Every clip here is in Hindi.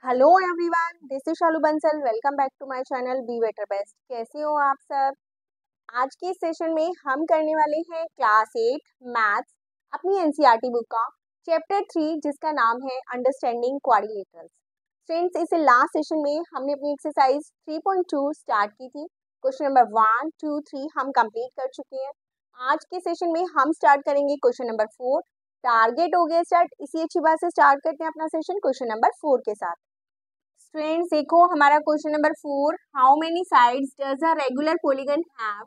Hello everyone, this is Shalu Bansal. Welcome back to my channel be better best. कैसे हो आप सब? आज के सेशन में हम करने वाले हैं क्लास 8 मैथ्स अपनी एनसीईआरटी बुक का चैप्टर 3 जिसका नाम है अंडरस्टैंडिंग क्वाड्रिलेटरल्स। फ्रेंड्स, इसे लास्ट सेशन में हमने अपनी एक्सरसाइज 3.2 स्टार्ट की थी। क्वेश्चन नंबर 1, 2, 3 हम कंप्लीट कर चुके हैं। आज के सेशन में हम स्टार्ट करेंगे क्वेश्चन नंबर 4। टारगेट हो गया स्टार्ट, इसी अच्छी बात से स्टार्ट करते हैं अपना सेशन क्वेश्चन नंबर 4 के साथ। फ्रेंड्स देखो हमारा question number 4, how many sides does a regular polygon have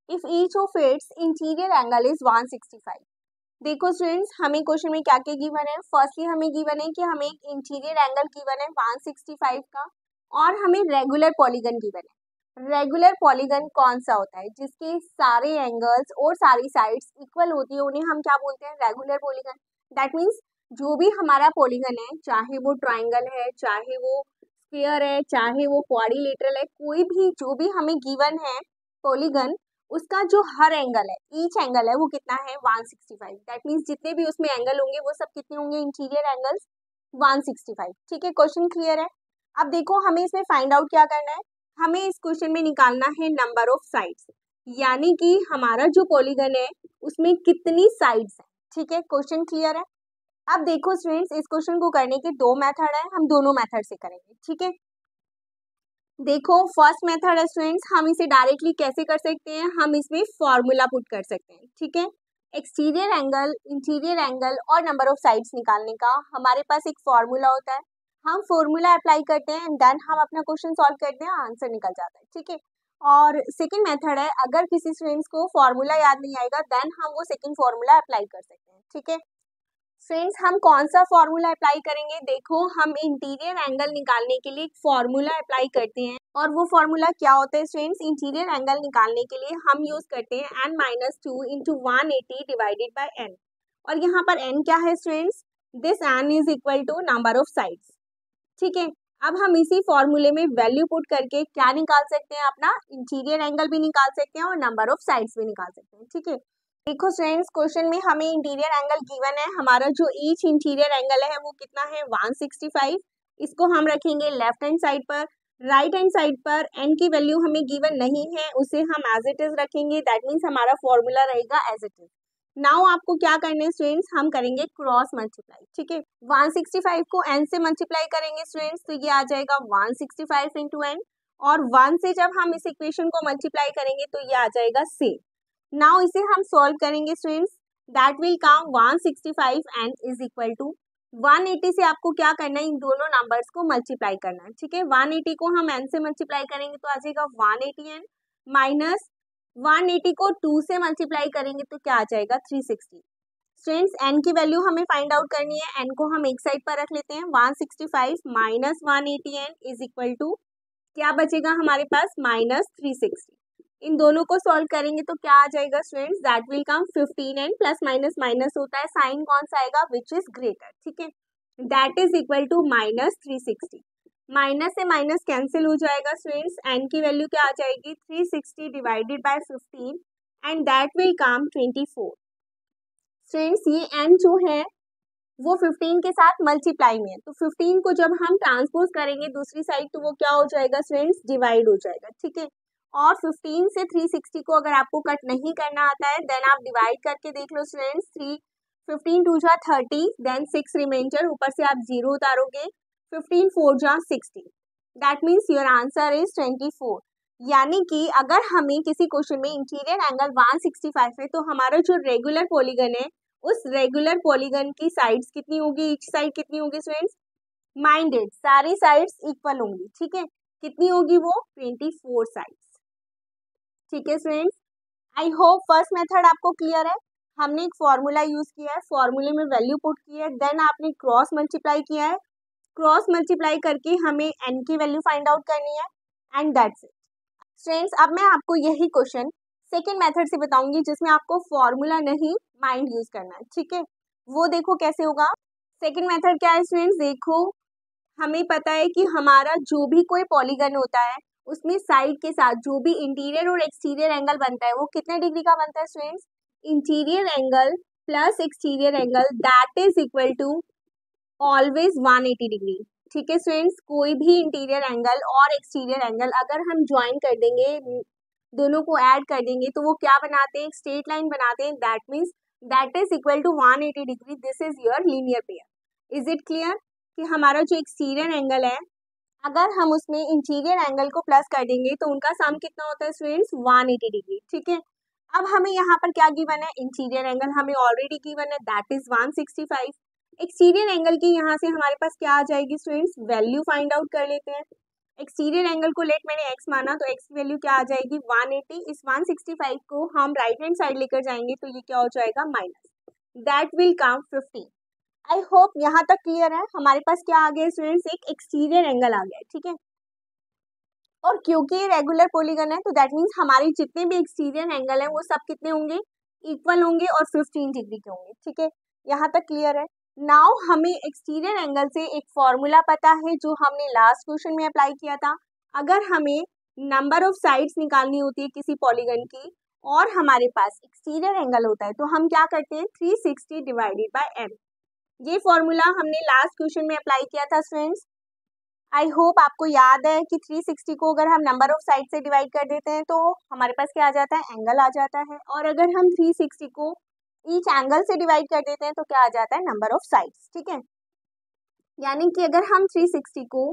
if each of its interior angle is 165। देखो फ्रेंड्स, हमें क्वेश्चन में क्या क्या गिवन है। फर्स्टली हमें गिवन है कि हमें एक इंटीरियर एंगल गिवन है 165 का, और हमें रेगुलर पॉलीगन गिवन है। रेगुलर पॉलीगन कौन सा होता है? जिसके सारे एंगल्स और सारी साइड्स इक्वल होती है, उन्हें हम क्या बोलते हैं? Regular polygon. दैट मीन्स जो भी हमारा पॉलीगन है, चाहे वो ट्राइंगल है, चाहे वो स्फीयर है, चाहे वो क्वाड्रिलेटरल है, कोई भी जो भी हमें गिवन है पॉलीगन, उसका जो हर एंगल है, ईच एंगल है, वो कितना है? 165। दैट मीन्स जितने भी उसमें एंगल होंगे वो सब कितने होंगे? Interior angles 165। ठीक है, क्वेश्चन क्लियर है। अब देखो हमें इसमें फाइंड आउट क्या करना है। हमें इस क्वेश्चन में निकालना है नंबर ऑफ साइड्स, यानी कि हमारा जो पॉलीगन है उसमें कितनी साइड्स है। ठीक है, क्वेश्चन क्लियर है। अब देखो स्टूडेंट्स, इस क्वेश्चन को करने के दो मेथड है, हम दोनों मेथड से करेंगे। ठीक है, देखो फर्स्ट मेथड है स्टूडेंट्स, हम इसे डायरेक्टली कैसे कर सकते हैं? हम इसमें फॉर्मूला पुट कर सकते हैं। ठीक है, एक्सटीरियर एंगल, इंटीरियर एंगल और नंबर ऑफ साइड्स निकालने का हमारे पास एक फॉर्मूला होता है। हम फॉर्मूला अप्लाई करते हैं एंड देन हम अपना क्वेश्चन सॉल्व करते हैं, आंसर निकल जाता है। ठीक है, और सेकंड मेथड है, अगर किसी स्टूडेंट्स को फॉर्मूला याद नहीं आएगा देन हम वो सेकंड फॉर्मूला अप्लाई कर सकते हैं। ठीक है फ्रेंड्स, हम कौन सा फॉर्मूला अप्लाई करेंगे? देखो हम इंटीरियर एंगल निकालने के लिए एक फॉर्मूला अप्लाई करते हैं, और वो फॉर्मूला क्या होता है स्टूडेंट्स? इंटीरियर एंगल निकालने के लिए हम यूज करते हैं n-2 into 180 divided by n। और यहाँ पर n क्या है students? This n is equal to number of sides. ठीक है, अब हम इसी फॉर्मूले में वैल्यू पुट करके क्या निकाल सकते हैं? अपना इंटीरियर एंगल भी निकाल सकते हैं और नंबर ऑफ साइड्स भी निकाल सकते हैं। ठीक है, देखो फ्रेंड्स, क्वेश्चन में हमें इंटीरियर एंगल गिवन है, हमारा जो ईच इंटीरियर एंगल है वो कितना है? 165। इसको हम रखेंगे लेफ्ट हैंड साइड पर। राइट हैंड साइड पर n की वैल्यू हमें गिवन नहीं है, उसे हम एज इट इज रखेंगे। दैट मीन्स हमारा फॉर्मूला रहेगा एज इट इज। नाउ आपको क्या करना है स्टूडेंट्स? हम करेंगे क्रॉस मल्टीप्लाई। ठीक है, 165 को n से मल्टीप्लाई करेंगे स्टूडेंट्स, तो ये आ जाएगा 165 इंटू n, और 1 से जब हम इस इक्वेशन को मल्टीप्लाई करेंगे तो ये आ जाएगा से। नाउ इसे हम सॉल्व करेंगे students, that will come 165 and is equal to 180 से आपको क्या करना है? इन दोनों नंबर्स को मल्टीप्लाई करना है। ठीक है, 180 को हम n से मल्टीप्लाई करेंगे तो आ जाएगा 180n, माइनस 180 को 2 से मल्टीप्लाई करेंगे तो क्या आ जाएगा? 360। स्टूडेंट्स, n की वैल्यू हमें फाइंड आउट करनी है, n को हम एक साइड पर रख लेते हैं। 165 minus 180n is equal to क्या बचेगा हमारे पास? माइनस 360। इन दोनों को सॉल्व करेंगे तो क्या आ जाएगा students? That will come 15n, plus minus minus होता है, साइन कौन सा आएगा? Which is greater. ठीक है, that is equal to minus 360। Minus से माइनस कैंसिल हो जाएगा स्टूडेंट्स, n की वैल्यू क्या आ जाएगी? 360 divided by 15 and that will come 24। Students, ये n जो है वो 15 के साथ मल्टीप्लाई में है, तो 15 को जब हम ट्रांसपोज करेंगे दूसरी साइड तो वो क्या हो जाएगा स्टूडेंट्स? डिवाइड हो जाएगा। ठीक है, और 15 से 360 को अगर आपको कट नहीं करना आता है देन आप डिवाइड करके देख लो स्टूडेंट्स। 15 टू जा 30, देन 6 रिमाइंडर, ऊपर से आप 0 उतारोगे। 15 4 जा 60, that means your answer is 24। यानी कि अगर हमें किसी क्वेश्चन में इंटीरियर एंगल 165 है तो हमारा जो रेगुलर पॉलीगन है उस रेगुलर पॉलीगन की साइड्स कितनी होगी? ईच साइड कितनी होगी स्टूडेंट्स? माइंडेड, सारी साइड्स इक्वल होंगी। ठीक है, कितनी होगी वो? 24 साइड्स। ठीक है students, I hope first method आपको क्लियर है। हमने एक फॉर्मूला यूज किया है, फॉर्मूले में वैल्यू पुट की है, देन आपने क्रॉस मल्टीप्लाई किया है। क्रॉस मल्टीप्लाई करके हमें n की वैल्यू फाइंड आउट करनी है एंड दैट्स इट। स्टूडेंट्स, अब मैं आपको यही क्वेश्चन सेकेंड मेथड से बताऊंगी जिसमें आपको फॉर्मूला नहीं माइंड यूज करना है। ठीक है, वो देखो कैसे होगा। सेकेंड मेथड क्या है स्टूडेंट्स? देखो हमें पता है कि हमारा जो भी कोई पॉलीगन होता है उसमें साइड के साथ जो भी इंटीरियर और एक्सटीरियर एंगल बनता है वो कितने डिग्री का बनता है students? Interior angle plus exterior angle that is equal to always 180 degree. ठीक है स्टूडेंट्स, कोई भी इंटीरियर एंगल और एक्सटीरियर एंगल अगर हम ज्वाइन कर देंगे, दोनों को ऐड कर देंगे तो वो क्या बनाते हैं, एक स्ट्रेट लाइन बनाते हैं। That means that is equal to 180 degree. This is your linear pair. Is it clear कि हमारा जो एक्सटीरियर एंगल है, अगर हम उसमें इंटीरियर एंगल को प्लस कर देंगे तो उनका सम कितना होता है स्टूडेंट्स, 180 डिग्री। ठीक है, अब हमें यहाँ पर क्या गिवन है, इंटीरियर एंगल हमें ऑलरेडी गिवन है, दैट इज 165। एक्सटीरियर एंगल की यहाँ से हमारे पास क्या आ जाएगी स्टूडेंट्स, वैल्यू फाइंड आउट कर लेते हैं। एक्सटीरियर एंगल को लेट मैंने x माना तो x की वैल्यू क्या आ जाएगी, 180। इस 165 को हम राइट हैंड साइड लेकर जाएंगे तो ये क्या हो जाएगा, minus, that will come 50। I hope यहाँ तक क्लियर है। हमारे पास क्या आ गया स्टूडेंट्स, एक एक्सटीरियर एंगल आ गया। ठीक है, और क्योंकि ये रेगुलर पॉलीगन है तो दैट मीन्स हमारे जितने भी एक्सटीरियर एंगल है वो सब कितने होंगे, इक्वल होंगे और 15 डिग्री के होंगे। ठीक है, यहाँ तक क्लियर है। नाउ हमें एक्सटीरियर एंगल से एक फॉर्मूला पता है जो हमने लास्ट क्वेश्चन में अप्लाई किया था। अगर हमें नंबर ऑफ साइड्स निकालनी होती है किसी पॉलीगन की और हमारे पास एक्सटीरियर एंगल होता है तो हम क्या करते हैं, 360 डिवाइडेड बाय m। ये फॉर्मूला हमने लास्ट क्वेश्चन में अप्लाई किया था स्टूडेंट्स। आई होप आपको याद है कि 360 को अगर हम नंबर ऑफ साइड से डिवाइड कर देते हैं तो हमारे पास क्या आ जाता है, एंगल आ जाता है। और अगर हम 360 को ईच एंगल से डिवाइड कर देते हैं तो क्या आ जाता है, नंबर ऑफ साइड्स। ठीक है, यानी कि अगर हम 360 को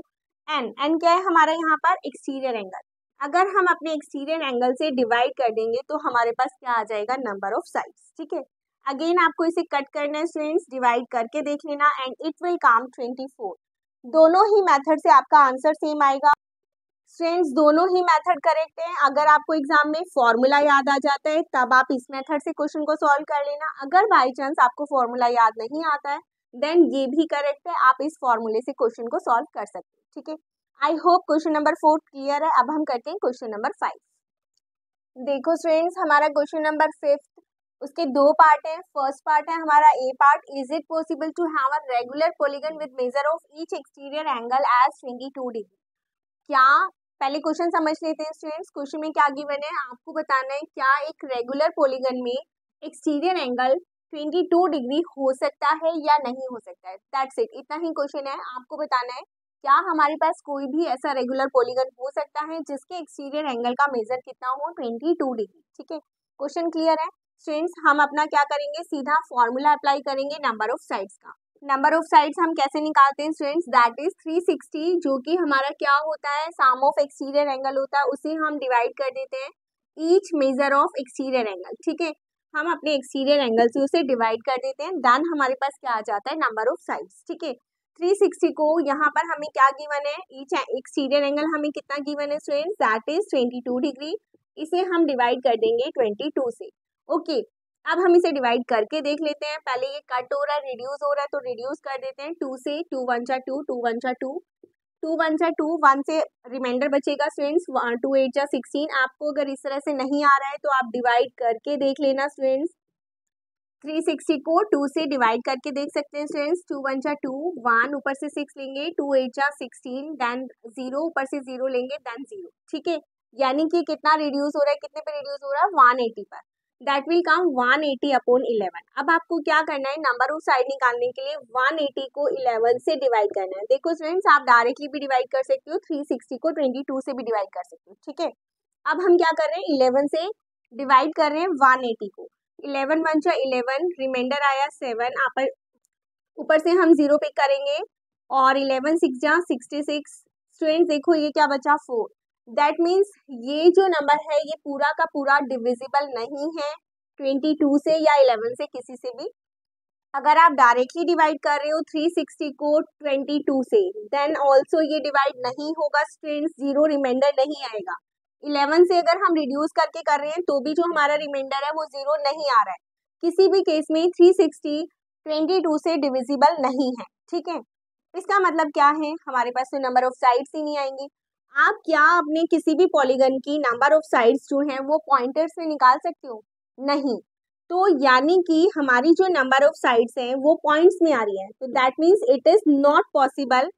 एन क्या है हमारा यहाँ पर एक्सटीरियर एंगल, अगर हम अपने एक्सटीरियर एंगल से डिवाइड कर देंगे तो हमारे पास क्या आ जाएगा, नंबर ऑफ साइड्स। ठीक है, अगेन आपको इसे कट करना है स्टूडेंट्स, डिवाइड करके देख लेना एंड इट विल कम 24। दोनों ही मेथड से आपका आंसर सेम आएगा। स्टूडेंट्स दोनों ही मेथड करेक्ट है। अगर आपको एग्जाम में फॉर्मूला याद आ जाता है तब आप इस मेथड से क्वेश्चन को सॉल्व कर लेना। अगर बाई चांस आपको फॉर्मूला याद नहीं आता है देन ये भी करेक्ट है, आप इस फॉर्मूले से क्वेश्चन को सॉल्व कर सकते हैं। ठीक है, I hope question number 4 clear है। अब हम करते हैं क्वेश्चन नंबर 5। देखो स्टूडेंट्स, हमारा क्वेश्चन नंबर 5, उसके दो पार्ट है। फर्स्ट पार्ट है हमारा A part, is it possible to have a regular polygon with measure of each exterior angle as 22 degree. क्या, पहले क्वेश्चन समझ लेते हैं स्टूडेंट्स। क्वेश्चन में क्या गिवन है, आपको बताना है क्या एक रेगुलर पॉलीगन में एक्सटीरियर एंगल 22 डिग्री हो सकता है या नहीं हो सकता है। दैट्स इट, इतना ही क्वेश्चन है। आपको बताना है क्या हमारे पास कोई भी ऐसा रेगुलर पॉलीगन हो सकता है जिसके एक्सटीरियर एंगल का मेजर कितना हो, 22 डिग्री। ठीक है, क्वेश्चन क्लियर है स्टूडेंट्स। हम अपना क्या करेंगे, सीधा फॉर्मूला अप्लाई करेंगे नंबर ऑफ साइड्स का। नंबर ऑफ साइड्स हम कैसे निकालते हैं स्टूडेंट्स, दैट इज 360, जो कि हमारा क्या होता है, सम ऑफ एक्सटीरियर एंगल होता है, उसे हम डिवाइड कर देते हैं each measure of exterior angle. ठीक है, हम अपने एक्सटीरियर एंगल से उसे डिवाइड कर देते हैं, देन हमारे पास क्या आ जाता है, नंबर ऑफ साइड्स। ठीक है, 360 को यहाँ पर हमें क्या गिवन है, ईच एक्सटीरियर एंगल हमें कितना गिवन है स्टूडेंट्स, दैट इज 22 डिग्री। इसे हम डिवाइड कर देंगे 22 से। ओके, अब हम इसे डिवाइड करके देख लेते हैं। पहले ये कट हो रहा है, रिड्यूस हो रहा है, तो रिड्यूस कर देते हैं 2 से। 2 1 जा 2, 2 1 जा 2, 2 1 जा 2, 1 से रिमाइंडर बचेगा स्टूडेंट्स, 2 8 जा 16। आपको अगर इस तरह से नहीं आ रहा है तो आप डिवाइड करके देख लेना स्टूडेंट्स। 360 को 2 से डिवाइड करके देख सकते हैं स्टूडेंट्स। 2 1 जा 2, 1 ऊपर से 6 लेंगे, 2 8 जा 16, देन 0 ऊपर से 0 लेंगे, देन 0। ठीक है, यानी कि कितना रिड्यूस हो रहा है, कितने पे रिड्यूस हो रहा है, 180 पर। That will come 180 upon 11। अब आपको क्या करना है, नंबर ऑफ साइड निकालने के लिए 180 को 11 से डिवाइड करना है। देखो स्टूडेंट्स, आप डायरेक्टली भी डिवाइड कर सकते हो, 360 को 22 से भी डिवाइड कर सकते हो। ठीक है, अब हम क्या कर रहे हैं, 11 से डिवाइड कर रहे हैं 180 को। 11 1 जा 11, रिमाइंडर आया 7, आप ऊपर से हम 0 पिक करेंगे और 11 6 जा 66। स्टूडेंट्स देखो ये क्या बचा, 4। दैट मीन्स ये जो नंबर है ये पूरा का पूरा डिविजिबल नहीं है 22 से या 11 से, किसी से भी। अगर आप डायरेक्टली डिवाइड कर रहे हो 360 को 22 से, देन ऑल्सो ये डिवाइड नहीं होगा स्टूडेंट्स, 0 रिमाइंडर नहीं आएगा। 11 से अगर हम रिड्यूस करके कर रहे हैं तो भी जो हमारा रिमाइंडर है वो 0 नहीं आ रहा है। किसी भी केस में 360 22 से डिविजिबल नहीं है। ठीक है, इसका मतलब क्या है, हमारे पास तो नंबर ऑफ साइड्स ही नहीं आएंगी। आप क्या अपने किसी भी पॉलीगन की नंबर ऑफ साइड्स जो हैं वो पॉइंटर से निकाल सकते हो, नहीं। तो यानी कि हमारी जो नंबर ऑफ साइड्स हैं वो पॉइंट्स में आ रही है, तो that means it is not possible,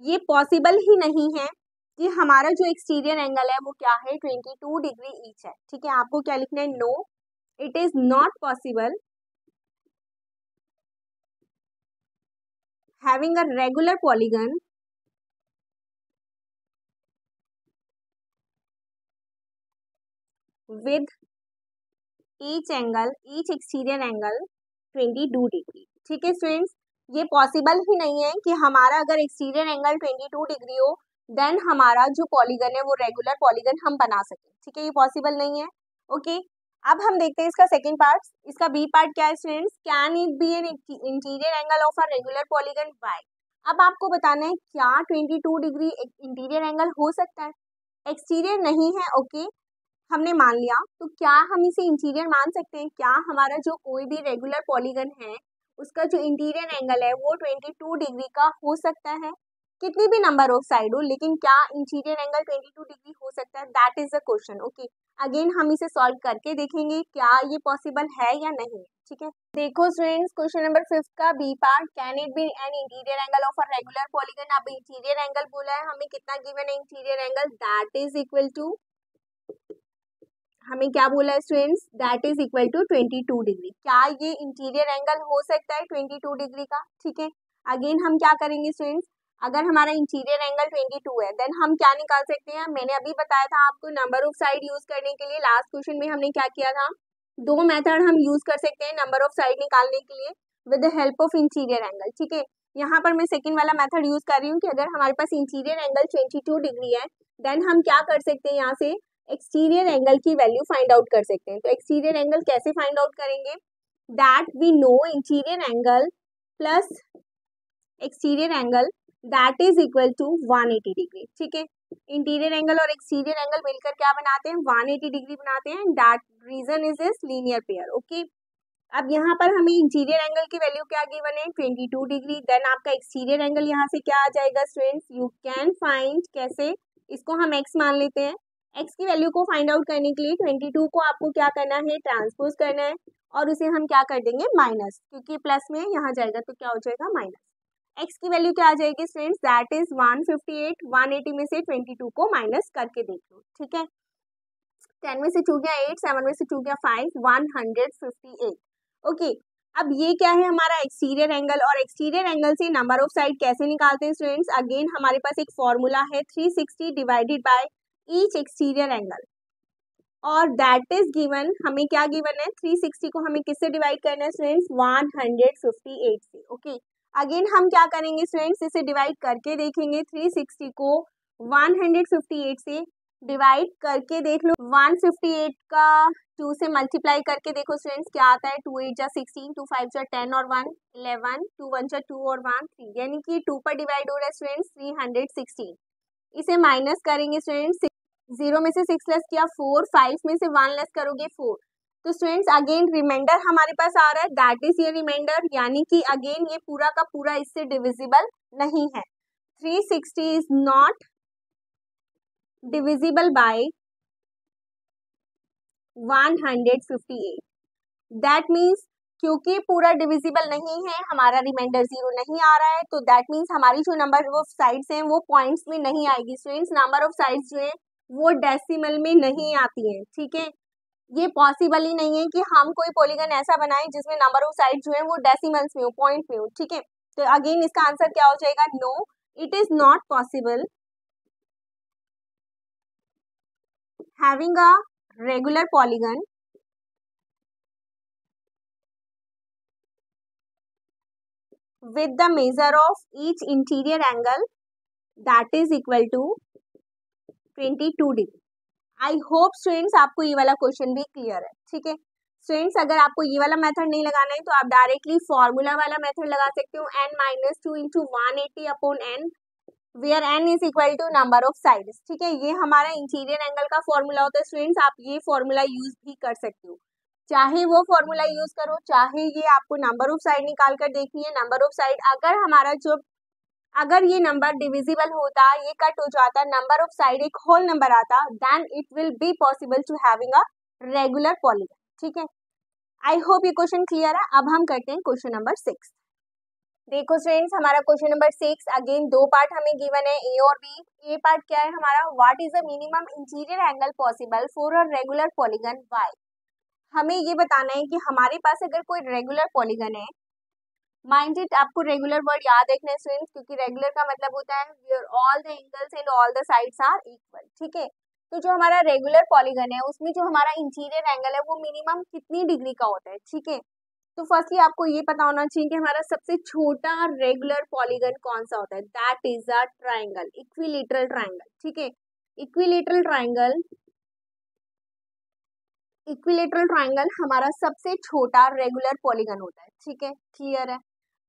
ये पॉसिबल ही नहीं है कि हमारा जो एक्सटीरियर एंगल है वो क्या है, 22 डिग्री ईच है। ठीक है, आपको क्या लिखना है, no it is not possible having a regular polygon with each exterior angle 22 degree. ठीक है स्टूडेंट्स, ये पॉसिबल ही नहीं है कि हमारा अगर एक्सटीरियर एंगल 22 डिग्री हो देन हमारा जो पॉलीगन है वो रेगुलर पॉलीगन हम बना सकें। ठीक है, ये पॉसिबल नहीं है। ओके, अब हम देखते हैं इसका सेकंड पार्ट। इसका बी पार्ट क्या है students, can it be an interior angle of a regular polygon by. अब आपको बताना है क्या 22 डिग्री इंटीरियर एंगल हो सकता है, एक्सटीरियर नहीं है। ओके, हमने मान लिया, तो क्या हम इसे इंटीरियर मान सकते हैं? क्या हमारा जो कोई भी रेगुलर पॉलीगन है उसका जो इंटीरियर एंगल है वो 22 डिग्री का हो सकता है, कितनी भी नंबर ऑफ साइड हो, लेकिन क्या इंटीरियर एंगल 22 डिग्री हो सकता है? That is the question. Okay, again हम इसे सॉल्व करके देखेंगे क्या ये पॉसिबल है या नहीं। ठीक है, देखो स्टूडेंट्स, क्वेश्चन नंबर 5 का B part, can it be an interior angle of a regular polygon. अब इंटीरियर एंगल बोला है, हमें कितना गिवन है interior angle, that is equal to, हमें क्या बोला है students, that is equal to 22 degree. क्या ये इंटीरियर एंगल हो सकता है 22 डिग्री का? ठीक है, अगेन हम क्या करेंगे स्टूडेंट्स, अगर हमारा इंटीरियर एंगल 22 है देन हम क्या निकाल सकते हैं, मैंने अभी बताया था आपको नंबर ऑफ साइड यूज करने के लिए। लास्ट क्वेश्चन में हमने क्या किया था, दो मेथड हम यूज कर सकते हैं नंबर ऑफ साइड निकालने के लिए with the help of interior angle. ठीक है, यहाँ पर मैं सेकंड वाला मेथड यूज कर रही हूँ कि अगर हमारे पास इंटीरियर एंगल 22 डिग्री है देन हम क्या कर सकते हैं, यहाँ से एक्सटीरियर एंगल की वैल्यू फाइंड आउट कर सकते हैं। तो एक्सटीरियर एंगल कैसे फाइंड आउट करेंगे, that we know interior angle plus exterior angle that is equal to 180 degree. ठीक है, इंटीरियर एंगल और एक्सटीरियर एंगल मिलकर क्या बनाते हैं, 180 डिग्री बनाते हैं। That reason is this linear pair. Okay, अब यहाँ पर हमें इंटीरियर एंगल की वैल्यू क्या गिवन है, 22 डिग्री। देन आपका एक्सटीरियर एंगल यहाँ से क्या आ जाएगा स्टूडेंट्स, यू कैन फाइंड, कैसे, इसको हम x मान लेते हैं। x की वैल्यू को फाइंड आउट करने के लिए 22 को आपको क्या करना है, ट्रांसपोज करना है और उसे हम क्या कर देंगे, माइनस, क्योंकि प्लस में यहाँ जाएगा तो क्या हो जाएगा, माइनस। x की वैल्यू क्या आ जाएगी स्टूडेंट्स, दैट इज 158। 180 में से 22 को माइनस करके देख लो। ठीक है, 10 में से चूक गया 8, 7 में से चूक गया 5, 158। ओके, अब ये क्या है हमारा एक्सटीरियर एंगल, और एक्सटीरियर एंगल से नंबर ऑफ साइड कैसे निकालते हैं स्टूडेंट्स, अगेन हमारे पास एक फॉर्मूला है 360 divided by each exterior angle, और दैट इज गिवन, हमें क्या गिवन है, 360 को हमें किससे डिवाइड करना है स्टूडेंट्स, 158 से। ओके, अगेन हम क्या करेंगे स्टूडेंट्स, इसे डिवाइड करके देखेंगे, 360 को 158 से डिवाइड करके देख लो, 158 का 2 से मल्टीप्लाई करके देखो स्टूडेंट्स क्या आता है, 2 8 जा 16, 2 5 जा 10 और 1 11, 2 1 जा 2 और 1 3, यानी कि 2 पर डिवाइड हो रहा है स्टूडेंट्स 316। इसे माइनस करेंगे स्टूडेंट्स, 0 में से 6 लेस किया 4, 5 में से 1 लेस करोगे 4, तो स्टूडेंट्स अगेन रिमाइंडर हमारे पास आ रहा है, दैट इज ये रिमाइंडर, यानी कि अगेन ये पूरा का पूरा इससे डिविजिबल नहीं है। 360 is not divisible by 158, that means क्योंकि पूरा डिविजिबल नहीं है, हमारा रिमाइंडर 0 नहीं आ रहा है, तो दैट मीन्स हमारी जो नंबर ऑफ साइड्स हैं वो पॉइंट्स में नहीं आएगी। स्टूडेंट्स, नंबर ऑफ साइड्स जो है वो डेसिमल में नहीं आती है। ठीक है, ये पॉसिबल ही नहीं है कि हम कोई पॉलीगन ऐसा बनाएं जिसमें नंबर ऑफ साइड जो है वो डेसिमल्स में हो, पॉइंट में हो। ठीक है, तो अगेन इसका आंसर क्या हो जाएगा, no, it is not possible having a regular polygon with the measure of each interior angle that is equal to 22 degree. I hope students आपको ये वाला क्वेश्चन भी क्लियर है। ठीक है स्टूडेंट्स, अगर आपको ये वाला मेथड नहीं लगाना है तो आप डायरेक्टली फॉर्मूला वाला मेथड लगा सकते हो, n-2 into 180 upon n, where n is equal to number of sides. ठीक है, ये हमारा इंटीरियर एंगल का फॉर्मूला होता है स्टूडेंट्स, आप ये फॉर्मूला यूज भी कर सकते हो, चाहे वो फॉर्मूला यूज करो, चाहे ये आपको नंबर ऑफ साइड निकाल कर देखनी है। नंबर ऑफ साइड अगर हमारा जो, अगर ये नंबर डिविजिबल होता, ये कट हो जाता, नंबर ऑफ साइड एक होल नंबर आता, then it will be possible to having a regular polygon. ठीक है, आई होप ये क्वेश्चन क्लियर है। अब हम करते हैं क्वेश्चन नंबर 6। देखो स्टूडेंट्स, हमारा क्वेश्चन नंबर 6 अगेन दो पार्ट हमें गिवन है, ए और बी। ए पार्ट क्या है हमारा, what is the minimum interior angle possible for a regular polygon why. हमें ये बताना है कि हमारे पास अगर कोई रेगुलर पॉलीगन है, माइंड इट, आपको रेगुलर वर्ड याद रखना है स्टूडेंट्स, क्योंकि रेगुलर का मतलब होता है where all the angles and all the sides are equal. ठीक है, तो जो हमारा रेगुलर पॉलीगन है उसमें जो हमारा इंटीरियर एंगल है वो मिनिमम कितनी डिग्री का होता है, ठीक है। तो फर्स्टली आपको ये पता होना चाहिए कि हमारा सबसे छोटा रेगुलर पॉलीगन कौन सा होता है, that is a triangle, equilateral triangle, ठीक है। इक्विलेटरल ट्राइंगल, इक्विलेटरल ट्राइंगल हमारा सबसे छोटा रेगुलर पॉलीगन होता है, ठीक है, क्लियर है।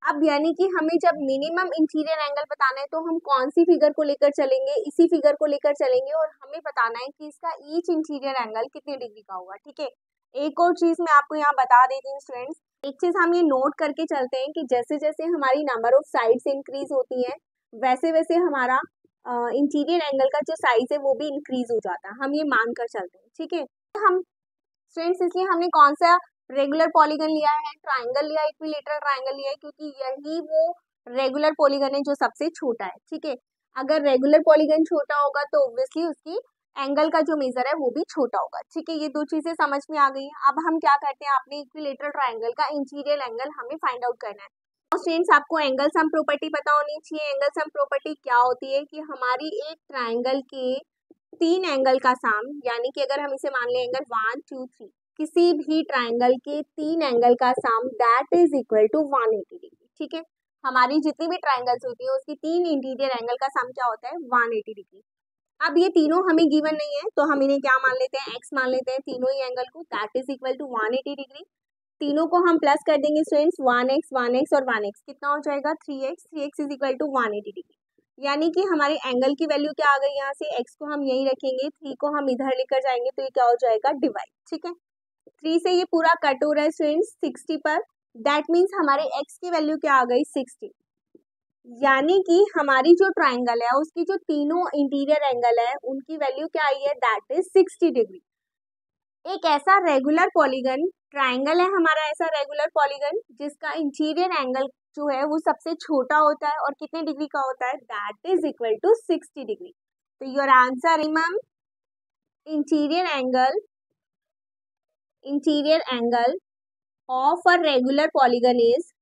अब यानी कि हमें जब मिनिमम इंटीरियर एंगल बताना है तो हम कौन सी फिगर को लेकर चलेंगे, इसी फिगर को लेकर चलेंगे और हमें बताना है कि इसका ईच इंटीरियर एंगल कितने डिग्री का होगा, ठीक है। एक और चीज मैं आपको यहाँ बता देती हूँ स्टूडेंट्स, एक चीज हम ये नोट करके चलते हैं कि जैसे जैसे हमारी नंबर ऑफ साइड्स इंक्रीज होती है वैसे वैसे हमारा इंटीरियर एंगल का जो साइज है वो भी इंक्रीज हो जाता है, हम ये मान कर चलते हैं, ठीक है। हम स्टूडेंट्स इसलिए हमने कौन सा रेगुलर पॉलीगन लिया है, ट्राइंगल लिया, इक्विलेटरल ट्राइंगल लिया है, क्योंकि यही वो रेगुलर पॉलीगन है जो सबसे छोटा है, ठीक है। अगर रेगुलर पॉलीगन छोटा होगा तो ऑब्वियसली उसकी एंगल का जो मेजर है वो भी छोटा होगा, ठीक है। ये दो चीजें समझ में आ गई हैं। अब हम क्या करते हैं, अपने इक्विलेटरल ट्राइंगल का इंटीरियर एंगल हमें फाइंड आउट करना है। तो स्टूडेंट्स आपको एंगल सम प्रॉपर्टी पता होनी चाहिए। एंगल सम प्रॉपर्टी क्या होती है कि हमारी एक ट्राइंगल के तीन एंगल का सम, यानी कि अगर हम इसे मान लें एंगल 1 2 3, किसी भी ट्राइंगल के तीन एंगल का sum that is equal to 180 degree, ठीक है। हमारी जितनी भी ट्राइंगल्स होती है उसकी तीन इंटीरियर एंगल का सम क्या होता है, 180 डिग्री। अब ये तीनों हमें गिवन नहीं है तो हम इन्हें क्या मान लेते हैं, x मान लेते हैं तीनों ही एंगल को, that is equal to 180 degree. तीनों को हम प्लस कर देंगे स्टूडेंट्स, 1x और 1x कितना हो जाएगा, 3x is equal to 180 degree. यानी कि हमारे एंगल की वैल्यू क्या आ गई, यहाँ से x को हम यही रखेंगे, 3 को हम इधर लेकर जाएंगे तो ये क्या हो जाएगा, डिवाइड, ठीक है। 3 से ये पूरा कट हो रहा है स्टूडेंट्स 60 पर, दैट मीन्स हमारे x की वैल्यू क्या आ गई, 60। यानी कि हमारी जो ट्राइंगल है उसकी जो तीनों इंटीरियर एंगल है उनकी वैल्यू क्या आई है, दैट इज 60 डिग्री। एक ऐसा रेगुलर पॉलीगन, ट्राइंगल है हमारा ऐसा रेगुलर पॉलीगन जिसका इंटीरियर एंगल जो है वो सबसे छोटा होता है और कितने डिग्री का होता है, that is equal to 60 degree. तो your answer remember interior angle of a regular polygon is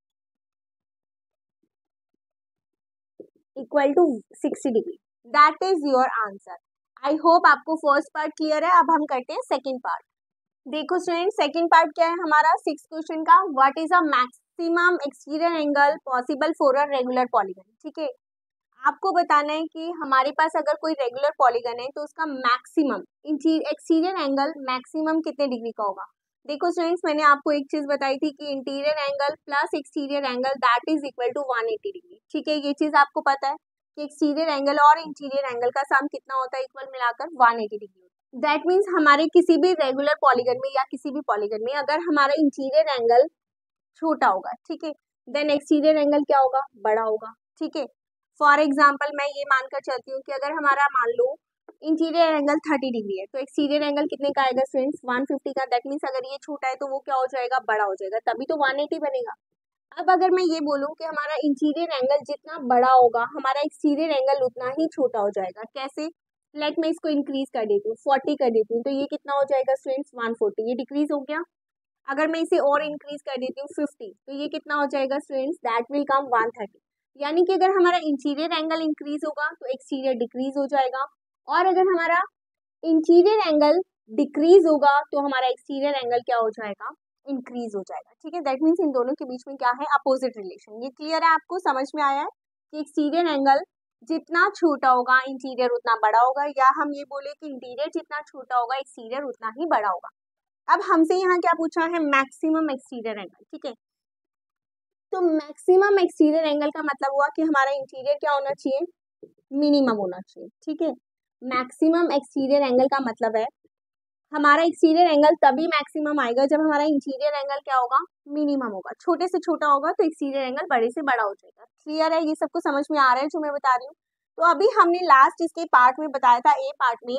equal to 60 degree, that is your answer. I hope आपको फर्स्ट पार्ट क्लियर है। अब हम करते हैं सेकेंड पार्ट। देखो स्टूडेंट, सेकंड पार्ट क्या है हमारा 6th क्वेश्चन का, what is a maximum exterior angle possible for a regular polygon, ठीक है। आपको बताना है कि हमारे पास अगर कोई रेगुलर पॉलीगन है तो उसका मैक्सिमम एक्सटीरियर एंगल मैक्सिमम कितने डिग्री का होगा। देखो स्टूडेंट्स, मैंने आपको एक चीज बताई थी कि interior angle plus exterior angle that is equal to 180 degree, ठीक है। ये चीज आपको पता है कि एक्सटीरियर एंगल और इंटीरियर एंगल का सम कितना होता है, इक्वल मिलाकर 180 डिग्री। दैट मीन्स हमारे किसी भी रेगुलर पॉलीगन में या किसी भी पॉलीगन में अगर हमारा इंटीरियर एंगल छोटा होगा, ठीक है, देन एक्सटीरियर एंगल क्या होगा, बड़ा होगा, ठीक है। फॉर एग्जाम्पल मैं ये मानकर चलती हूँ कि अगर हमारा मान लो इंटीरियर एंगल 30 डिग्री है तो एक्सटीरियर एंगल कितने का आएगा फ्रेंड्स, 150 का। दैट मीन्स अगर ये छोटा है तो वो क्या हो जाएगा, बड़ा हो जाएगा, तभी तो 180 बनेगा। अब अगर मैं ये बोलूँ कि हमारा इंटीरियर एंगल जितना बड़ा होगा हमारा एक्सटीरियर एंगल उतना ही छोटा हो जाएगा, कैसे, लाइक मैं इसको इंक्रीज कर देती हूँ, 40 कर देती हूँ, तो ये कितना हो जाएगा स्टूडेंट्स, 140, ये डिक्रीज हो गया। अगर मैं इसे और इंक्रीज कर देती हूँ 50, तो ये कितना हो जाएगा स्टूडेंट्स, दैट विल कम 130। यानी कि अगर हमारा इंटीरियर एंगल इंक्रीज होगा तो एक्सटीरियर डिक्रीज हो जाएगा, और अगर हमारा इंटीरियर एंगल डिक्रीज होगा तो हमारा एक्सटीरियर एंगल क्या हो जाएगा, इंक्रीज हो जाएगा, ठीक है। दैट मीन्स इन दोनों के बीच में क्या है, अपोजिट रिलेशन। ये क्लियर है, आपको समझ में आया है कि एक्सटीरियर एंगल जितना छोटा होगा इंटीरियर उतना बड़ा होगा, या हम ये बोले कि इंटीरियर जितना छोटा होगा एक्सटीरियर उतना ही बड़ा होगा। अब हमसे यहाँ क्या पूछा है, मैक्सिमम एक्सटीरियर एंगल, ठीक है। तो मैक्सिमम एक्सटीरियर एंगल का मतलब हुआ कि हमारा इंटीरियर क्या होना चाहिए, मिनिमम होना चाहिए, ठीक है। मैक्सिमम एक्सटीरियर एंगल का मतलब है हमारा एक्सटीरियर एंगल तभी मैक्सिमम आएगा जब हमारा इंटीरियर एंगल क्या होगा, मिनिमम होगा। छोटे से छोटा होगा तो एक्सटीरियर एंगल बड़े से बड़ा हो जाएगा। क्लियर है, ये सबको समझ में आ रहा है जो मैं बता रही हूँ। तो अभी हमने लास्ट इसके पार्ट में बताया था, ए पार्ट में,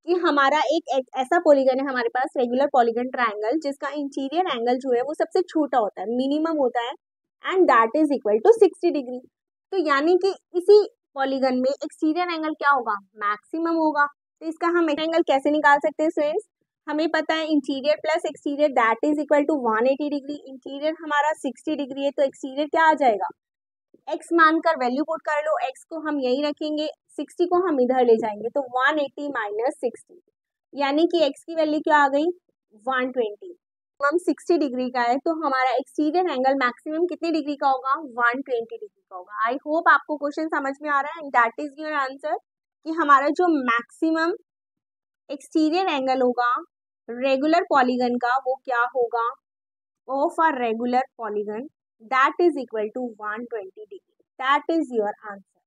कि हमारा एक ऐसा पॉलीगन है हमारे पास, रेगुलर पॉलीगन ट्राइंगल, जिसका इंटीरियर एंगल जो है वो सबसे छोटा होता है, मिनिमम होता है, and that is equal to 60 degree. तो यानी कि इसी पॉलीगन में एक्सटीरियर एंगल क्या होगा, मैक्सिमम होगा। तो इसका हम एंगल कैसे निकाल सकते हैं स्टूडेंट्स, हमें पता है interior plus exterior that is equal to 180 degree. Interior हमारा 60 डिग्री है तो एक्सटीरियर क्या आ जाएगा, x मानकर वैल्यू पुट कर लो, x को हम यही रखेंगे 60 को हम इधर ले जाएंगे तो 180 माइनस 60, यानी कि x की वैल्यू क्या आ गई 120। हम 60 डिग्री का है तो हमारा एक्सटीरियर एंगल मैक्सिमम कितने डिग्री का होगा 120 डिग्री का होगा। आई होप आपको क्वेश्चन समझ में आ रहा है and that is your answer कि हमारा जो मैक्सिमम एक्सटीरियर एंगल होगा रेगुलर पॉलीगन का वो क्या होगा of a regular polygon that is equal to 120 degree. That is your answer.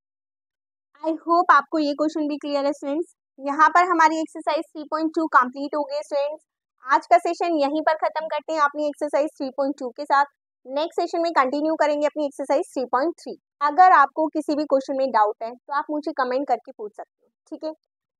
I hope आपको ये क्वेश्चन भी क्लियर है स्टूडेंट्स। यहाँ पर हमारी एक्सरसाइज 3.2 कंप्लीट हो गई स्टूडेंट्स। आज का सेशन यहीं पर खत्म करते हैं अपनी एक्सरसाइज 3.2 के साथ। नेक्स्ट सेशन में कंटिन्यू करेंगे अपनी एक्सरसाइज 3.3। अगर आपको किसी भी क्वेश्चन में डाउट है तो आप मुझे कमेंट करके पूछ सकते हो, ठीक है।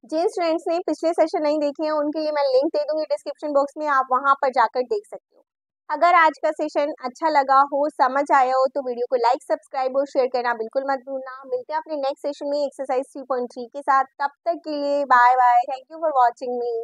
जिन स्टूडेंट्स ने पिछले सेशन नहीं देखे हैं उनके लिए मैं लिंक दे दूंगी डिस्क्रिप्शन बॉक्स में, आप वहां पर जाकर देख सकते हो। अगर आज का सेशन अच्छा लगा हो, समझ आया हो तो वीडियो को लाइक, सब्सक्राइब और शेयर करना बिल्कुल मत भूलना। मिलते हैं अपने नेक्स्ट सेशन में एक्सरसाइज 3.3 के साथ। तब तक के लिए bye bye. Thank you for watching me.